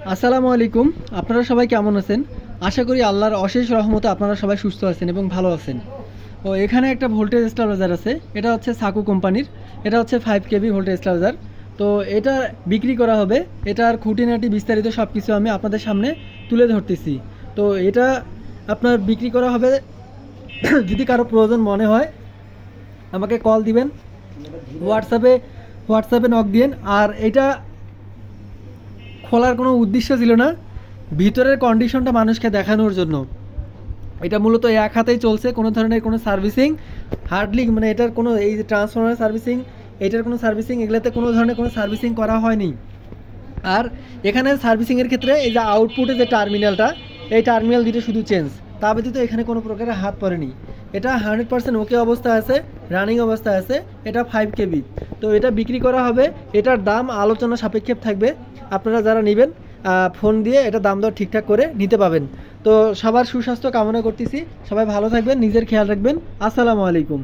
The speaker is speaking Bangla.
আসসালামু আলাইকুম। আপনারা সবাই কেমন আছেন? আশা করি আল্লাহর অশেষ রহমতে আপনারা সবাই সুস্থ আছেন এবং ভালো আছেন। ও এখানে একটা ভোল্টেজ স্টেবিলাইজার আছে। এটা হচ্ছে সাকু কোম্পানির। এটা হচ্ছে 5 কেভি ভোল্টেজ স্টেবিলাইজার। তো এটা বিক্রি করা হবে। এটার খুঁটিনাটি বিস্তারিত সব কিছু আমি আপনাদের সামনে তুলে ধরতেছি। তো এটা আপনার বিক্রি করা হবে। যদি কারো প্রয়োজন মনে হয় আমাকে কল দিবেন, হোয়াটসঅ্যাপে হোয়াটসঅ্যাপে নক দিয়েন। আর এটা খোলার কোনো উদ্দেশ্য ছিল না, ভিতরের কন্ডিশনটা মানুষকে দেখানোর জন্য। এটা মূলত এক হাতেই চলছে, কোনো ধরনের কোনো সার্ভিসিং হার্ডলি মানে এটার কোনো এই যে ট্রান্সফরমার সার্ভিসিং, এটার কোনো সার্ভিসিং, এগুলোতে কোনো ধরনের কোনো সার্ভিসিং করা হয়নি। আর এখানে সার্ভিসিংয়ের ক্ষেত্রে এই যে আউটপুটে যে টার্মিনালটা, এই টার্মিনাল দুটো শুধু চেঞ্জ, তা ব্যতীত এখানে কোনো প্রকারের হাত পড়েনি। এটা 100% ওকে অবস্থায় আছে, রানিং অবস্থায় আছে। এটা 5 কেভি। তো এটা বিক্রি করা হবে। এটার দাম আলোচনা সাপেক্ষে থাকবে। আপনারা যারা নেবেন ফোন দিয়ে এটা দাম দর ঠিকঠাক করে নিতে পাবেন। তো সবার সুস্বাস্থ্য কামনা করতেছি। সবাই ভালো থাকবেন, নিজের খেয়াল রাখবেন। আসসালামু আলাইকুম।